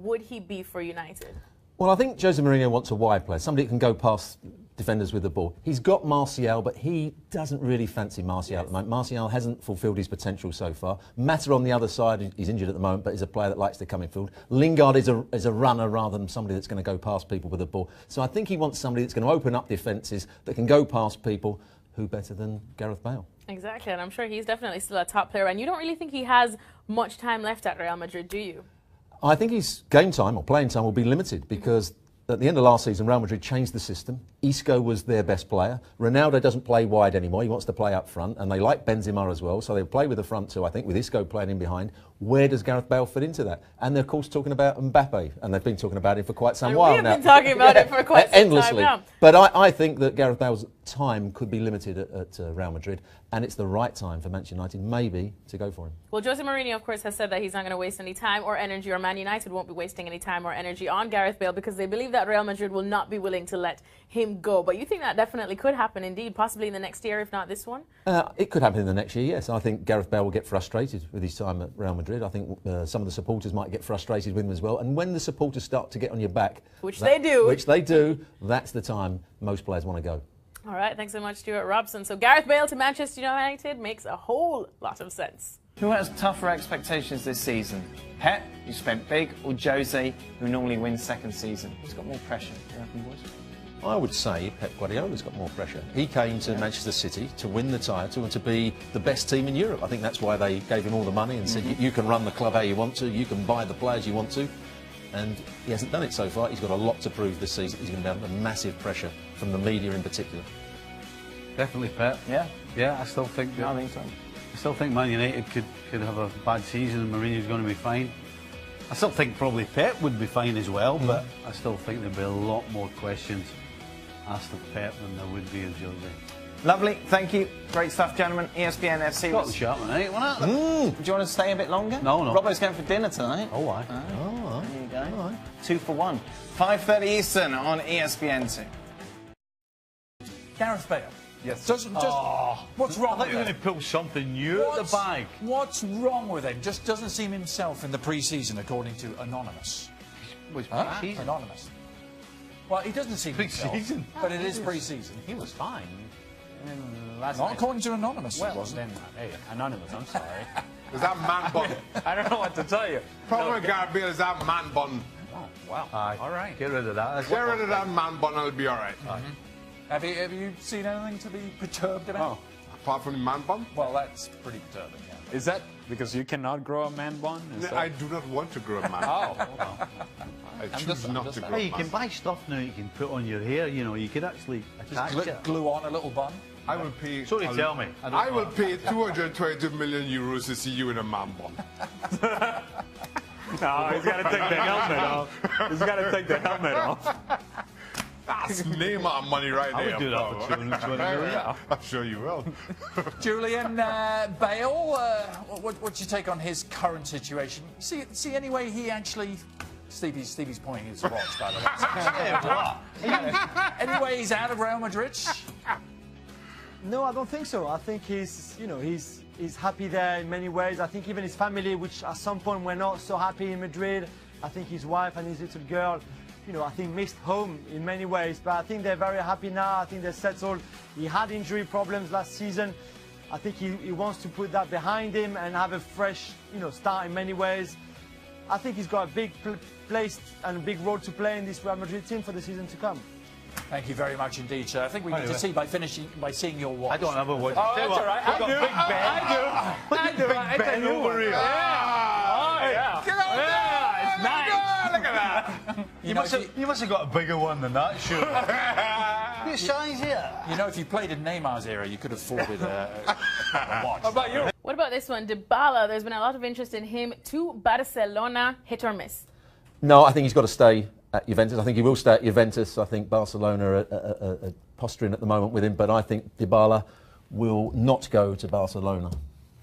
would he be for United? Well, I think Jose Mourinho wants a wide player, somebody that can go past defenders with the ball. He's got Martial, but he doesn't really fancy Martial at the moment. Martial hasn't fulfilled his potential so far. Mata on the other side, he's injured at the moment, but he's a player that likes to come in field. Lingard is a runner rather than somebody that's going to go past people with the ball. So I think he wants somebody that's going to open up defences, that can go past people. Who better than Gareth Bale? Exactly, and I'm sure he's definitely still a top player. And you don't really think he has much time left at Real Madrid, do you? I think his game time or playing time will be limited because at the end of last season, Real Madrid changed the system. Isco was their best player. Ronaldo doesn't play wide anymore. He wants to play up front, and they like Benzema as well, so they'll play with the front two, I think, with Isco playing in behind. Where does Gareth Bale fit into that? And they're, of course, talking about Mbappe, and they've been talking about it for quite some while now. We've been talking about it for quite some endlessly. time now. But I think that Gareth Bale's time could be limited at Real Madrid, and it's the right time for Manchester United, maybe, to go for him. Well, Jose Mourinho, of course, has said that he's not going to waste any time or energy, or Man United won't be wasting any time or energy on Gareth Bale because they believe that Real Madrid will not be willing to let him go. But you think that definitely could happen indeed, possibly in the next year, if not this one? It could happen in the next year, yes. I think Gareth Bale will get frustrated with his time at Real Madrid. I think some of the supporters might get frustrated with him as well. And when the supporters start to get on your back, which they do, that's the time most players want to go. All right, thanks so much, Stuart Robson. So Gareth Bale to Manchester United makes a whole lot of sense. Who has tougher expectations this season? Pep, who spent big, or Jose, who normally wins second season? Who's got more pressure, do you reckon, boys? I would say Pep Guardiola's got more pressure. He came to Manchester City to win the title and to be the best team in Europe. I think that's why they gave him all the money and said, you can run the club how you want to, you can buy the players you want to. And he hasn't done it so far. He's got a lot to prove this season. He's going to be under massive pressure from the media in particular. Definitely Pep. Yeah? Yeah, I still think that, I think so. I still think Man United could have a bad season and Mourinho's going to be fine. I still think probably Pep would be fine as well, but I still think there'd be a lot more questions asked of Pep than there would be of Jose. Lovely, thank you. Great stuff, gentlemen. ESPN FC. Got the sharp tonight, wasn't it? Do you want to stay a bit longer? No. Robbo's going for dinner tonight. Oh, aye. There you go. All right. 2 for 1. 5:30 Eastern on ESPN2. Gareth Bale. Yes. What's wrong I thought with you were him? going to pull something new at the bag. What's wrong with him? Just doesn't seem himself in the pre-season, according to Anonymous. Was Huh? Anonymous. Well, he doesn't seem Pre-season? himself, but it is pre-season. He was fine. I mean, last Not night. according to Anonymous, Well, it wasn't. then, hey, Anonymous, I'm sorry. Is that man bun? I don't know what to tell you. Problem with Gareth Bale is that man bun. Oh, wow. Aye. All right. Get rid of that. Get rid of that man bun, I'll be all right. Have you seen anything to be perturbed about? Apart from the man bun, Well, that's pretty perturbing, yeah. Is that because you cannot grow a man bun? Is I do not want to grow a man. Oh, I choose not to grow Hey, a you can man. buy stuff now you can put on your hair, you know, you could actually attach just it. glue on a little bun. I will pay. Sorry, tell me. I will pay 222 million euros to see you in a man bun. No, he's got to take the helmet off. He's got to take the helmet off. That's name money right I there. would do that for 220 million. I'm sure you will. Julian, Bale, what's your take on his current situation? See any way he actually... Stevie's pointing his watch, by the way. Any way he's out of Real Madrid? No, I don't think so. I think he's happy there in many ways. I think even his family, which at some point were not so happy in Madrid, I think his wife and his little girl, I think missed home in many ways. But I think they're very happy now. I think they're settled. He had injury problems last season. I think he wants to put that behind him and have a fresh, start in many ways. I think he's got a big place and a big role to play in this Real Madrid team for the season to come. Thank you very much indeed, sir. I think we need to see by seeing your watch. I don't have a watch. Oh, that's all right. I do. I do. I Ben over here. Oh, yeah. Get out there! It's nice. Look at that. You must have got a bigger one than that, sure. What size here? If you played in Neymar's era, you could have afforded a watch. How about you? What about this one? Dybala, there's been a lot of interest in him to Barcelona, hit or miss? No, I think he's got to stay at Juventus. I think he will stay at Juventus. I think Barcelona are posturing at the moment with him, but I think Dybala will not go to Barcelona.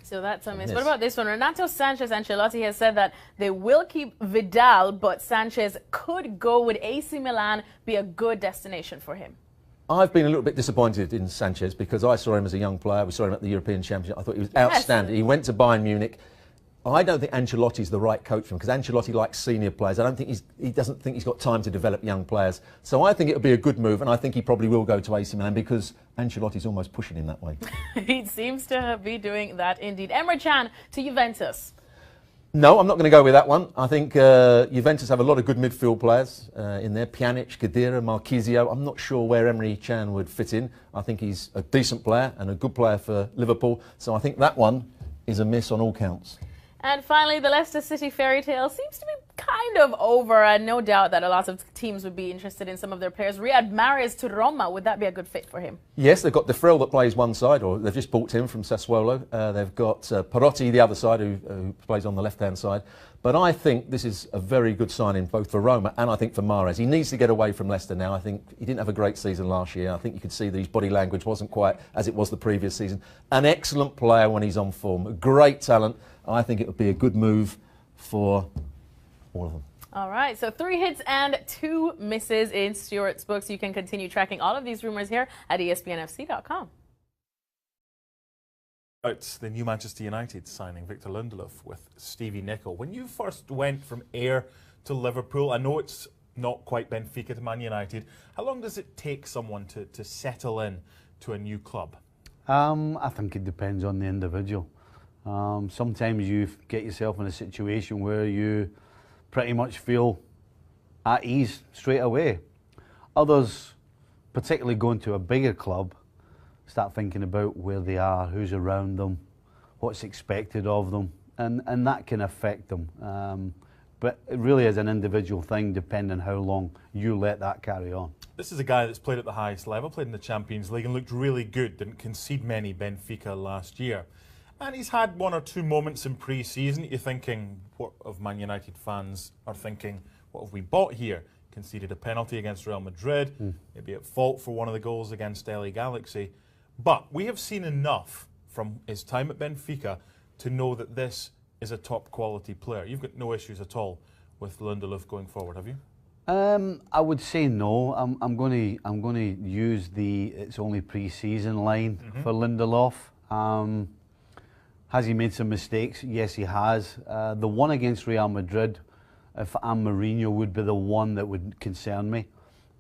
So that's a miss. Yes. What about this one? Renato Sanchez Ancelotti has said that they will keep Vidal, but Sanchez could go. Would AC Milan be a good destination for him? I've been a little bit disappointed in Sanchez because I saw him as a young player. We saw him at the European Championship. I thought he was outstanding. He went to Bayern Munich. I don't think Ancelotti's the right coach for him, because Ancelotti likes senior players. I don't think he doesn't think he's got time to develop young players. So I think it would be a good move, and I think he probably will go to AC Milan because Ancelotti's almost pushing him that way. He seems to be doing that indeed. Emre Can to Juventus. No, I'm not going to go with that one. I think Juventus have a lot of good midfield players in there. Pjanic, Khedira, Marchisio. I'm not sure where Emre Can would fit in. I think he's a decent player and a good player for Liverpool. So I think that one is a miss on all counts. And finally, the Leicester City fairy tale seems to be kind of over, and no doubt that a lot of teams would be interested in some of their players. Riyad Mahrez to Roma, would that be a good fit for him? Yes, they've got De Frel that plays one side, or they've just bought him from Sassuolo. They've got Perotti the other side, who plays on the left-hand side. But I think this is a very good signing, both for Roma and I think for Mahrez. He needs to get away from Leicester now. I think he didn't have a great season last year. I think you could see that his body language wasn't quite as it was the previous season. An excellent player when he's on form, a great talent. I think it would be a good move for all of them. All right, so 3 hits and 2 misses in Stuart's books. You can continue tracking all of these rumours here at ESPNFC.com. It's the new Manchester United signing Victor Lindelof with Stevie Nicol. When you first went from Ayr to Liverpool, I know it's not quite Benfica to Man United. How long does it take someone to settle in to a new club? I think it depends on the individual. Sometimes you get yourself in a situation where you pretty much feel at ease straight away. Others, particularly going to a bigger club, start thinking about where they are, who's around them, what's expected of them, and that can affect them. But it really is an individual thing, depending on how long you let that carry on. This is a guy that's played at the highest level, played in the Champions League and looked really good, didn't concede many Benfica last year. And he's had 1 or 2 moments in pre-season. You're thinking, what of Man United fans are thinking, what have we bought here? Conceded a penalty against Real Madrid, maybe at fault for one of the goals against LA Galaxy. But we have seen enough from his time at Benfica to know that this is a top quality player. You've got no issues at all with Lindelof going forward, have you? I would say no. I'm going to use the it's only pre-season line for Lindelof. Has he made some mistakes? Yes, he has. The one against Real Madrid, if I'm Mourinho, would be the one that would concern me.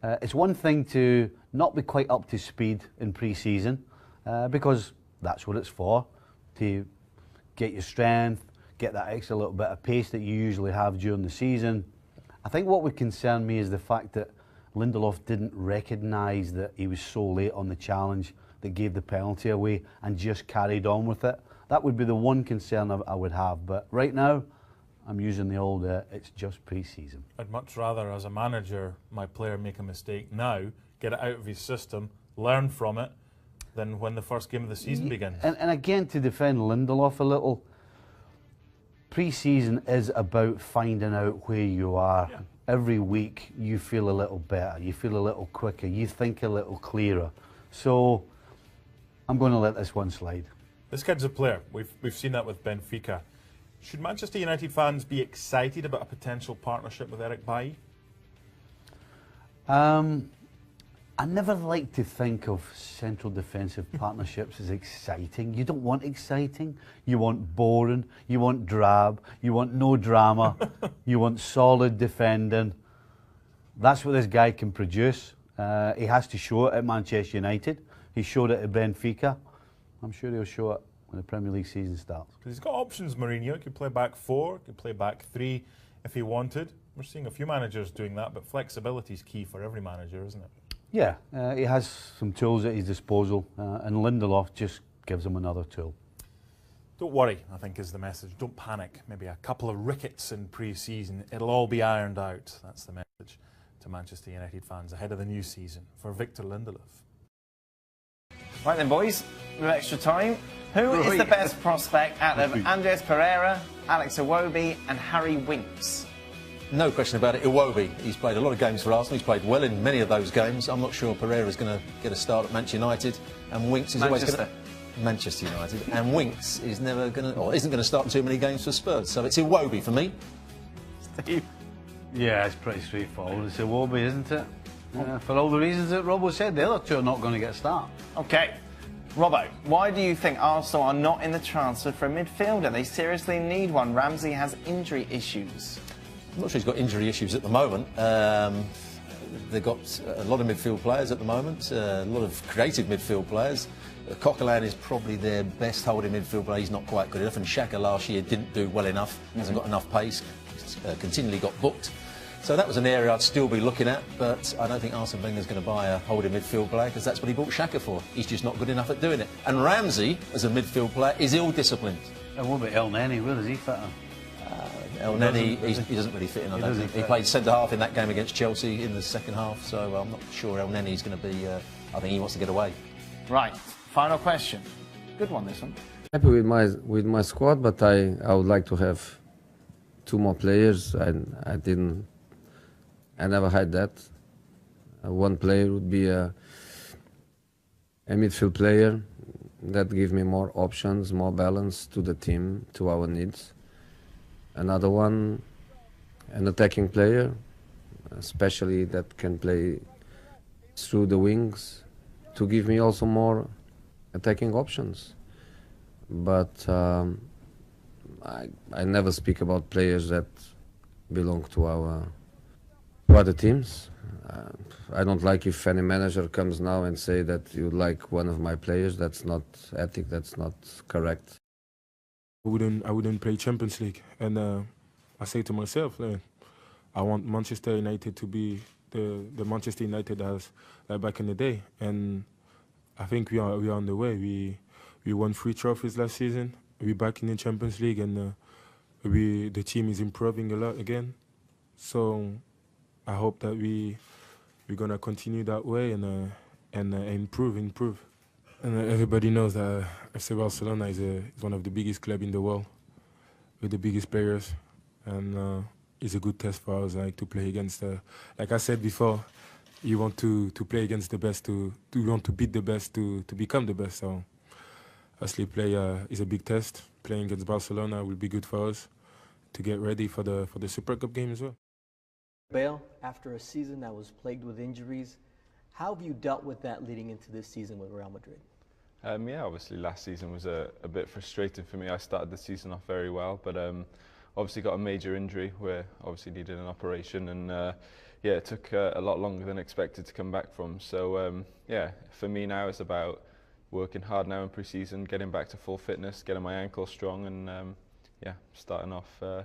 It's one thing to not be quite up to speed in pre-season, because that's what it's for, to get your strength, get that extra little bit of pace that you usually have during the season. I think what would concern me is the fact that Lindelof didn't recognise that he was so late on the challenge that gave the penalty away and just carried on with it. That would be the one concern I would have. But right now, I'm using the old, it's just pre-season. I'd much rather, as a manager, my player make a mistake now, get it out of his system, learn from it, than when the first game of the season begins. And again, to defend Lindelof a little, pre-season is about finding out where you are. Yeah. Every week, you feel a little better, you feel a little quicker, you think a little clearer. So, I'm going to let this one slide. This kid's a player. We've seen that with Benfica. Should Manchester United fans be excited about a potential partnership with Eric Bailly? I never like to think of central defensive partnerships as exciting. You don't want exciting. You want boring. You want drab. You want no drama. You want solid defending. That's what this guy can produce. He has to show it at Manchester United. He showed it at Benfica. I'm sure he'll show it when the Premier League season starts. Because he's got options, Mourinho. He could play back 4, could play back 3 if he wanted. We're seeing a few managers doing that, but flexibility is key for every manager, isn't it? Yeah, he has some tools at his disposal, and Lindelof just gives him another tool. Don't worry, I think is the message. Don't panic. Maybe a couple of rickets in pre-season. It'll all be ironed out. That's the message to Manchester United fans ahead of the new season for Victor Lindelof. Right then, boys, with extra time, who is the best prospect out of Andres Pereira, Alex Iwobi and Harry Winks? No question about it, Iwobi. He's played a lot of games for Arsenal. He's played well in many of those games. I'm not sure Pereira's going to get a start at Manchester United, and Winks is always going to Manchester United, and Winks is never going to, or isn't going to start in too many games for Spurs. So it's Iwobi for me. Steve. Yeah, it's pretty straightforward. It's Iwobi, isn't it? For all the reasons that Robbo said, the other two are not going to get a start. Okay. Robbo, why do you think Arsenal are not in the transfer for a midfielder? They seriously need one. Ramsey has injury issues. I'm not sure he's got injury issues at the moment. They've got a lot of midfield players at the moment, a lot of creative midfield players. Coquelin is probably their best holding midfield player. He's not quite good enough, and Xhaka last year didn't do well enough, hasn't got enough pace, continually got booked. So that was an area I'd still be looking at, but I don't think Arsene Wenger's going to buy a holding midfield player because that's what he bought Xhaka for. He's just not good enough at doing it. And Ramsey, as a midfield player, is ill-disciplined. And what about El Neni? Where does he fit in? El Neni, he doesn't really fit in, I don't think. He played centre-half in that game against Chelsea in the second half, so I'm not sure El Neni's going to be... I think he wants to get away. Right, final question. Good one, this one. Happy with my squad, but I would like to have 2 more players. I never had that. One player would be a midfield player that gives me more options, more balance to the team, to our needs. Another one, an attacking player, especially that can play through the wings, to give me also more attacking options. But I never speak about players that belong to our other teams. I don't like if any manager comes now and say that you like one of my players. That's not ethic, that's not correct. I wouldn't play Champions League, and I say to myself, I want Manchester United to be the Manchester United as back in the day, and I think we are on the way. We won 3 trophies last season. We're back in the Champions League, and the team is improving a lot again. So I hope that we're gonna continue that way and improve. And everybody knows that FC Barcelona is one of the biggest clubs in the world, with the biggest players, and it's a good test for us, to play against. Like I said before, you want to play against the best, you want to beat the best to become the best. So, obviously, is a big test. Playing against Barcelona will be good for us to get ready for the Super Cup game as well. Bale, after a season that was plagued with injuries, how have you dealt with that leading into this season with Real Madrid? Yeah, obviously last season was a bit frustrating for me. I started the season off very well, but obviously got a major injury where obviously needed an operation, and yeah, it took a lot longer than expected to come back from. So yeah, for me now it's about working hard now in pre-season, getting back to full fitness, getting my ankle strong, and yeah, starting off a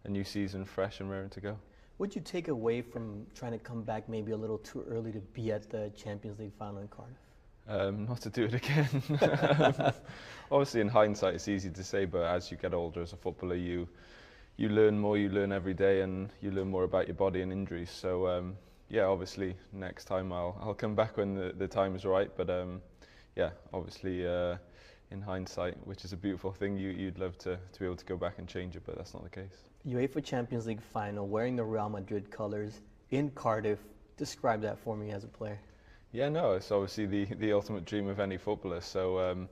new season fresh and raring to go. What did you take away from trying to come back maybe a little too early to be at the Champions League final in Cardiff? Not to do it again. Obviously in hindsight it's easy to say, but as you get older as a footballer you learn more, you learn every day, and you learn more about your body and injuries. So yeah, obviously next time I'll come back when the time is right, but yeah, obviously in hindsight, which is a beautiful thing, you'd love to be able to go back and change it, but that's not the case. UEFA Champions League final, wearing the Real Madrid colours in Cardiff. Describe that for me as a player. Yeah, no, it's obviously the ultimate dream of any footballer. So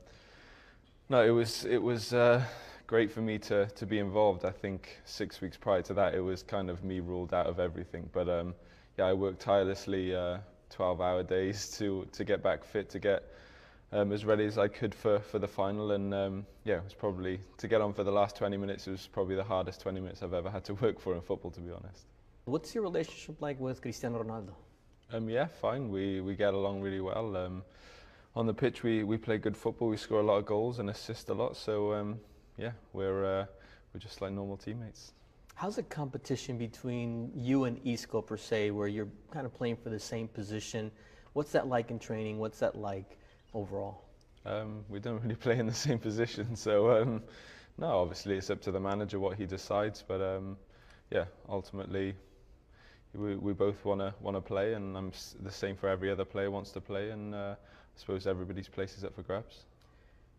no, it was great for me to be involved. I think 6 weeks prior to that, it was kind of me ruled out of everything. But yeah, I worked tirelessly, 12-hour days to get back fit, to get as ready as I could for the final, and yeah, it was probably, to get on for the last 20 minutes, it was probably the hardest 20 minutes I've ever had to work for in football, to be honest. What's your relationship like with Cristiano Ronaldo? Yeah, fine. We get along really well. On the pitch, we play good football. We score a lot of goals and assist a lot. So yeah, we're just like normal teammates. How's the competition between you and Isco per se, where you're kind of playing for the same position? What's that like in training? What's that like overall? We don't really play in the same position, so no, obviously it's up to the manager what he decides, but yeah, ultimately we both want to play, and I'm the same for every other player wants to play, and I suppose everybody's place is up for grabs.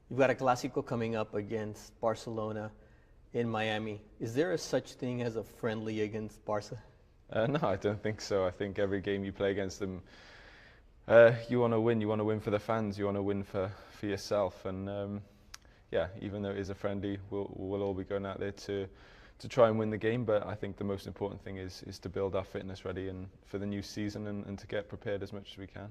You've got a Clásico coming up against Barcelona in Miami. Is there a such thing as a friendly against Barca? No, I don't think so. I think every game you play against them, you want to win. You want to win for the fans. You want to win for yourself. And yeah, even though it is a friendly, we'll all be going out there to try and win the game. But I think the most important thing is to build our fitness ready and for the new season, and to get prepared as much as we can.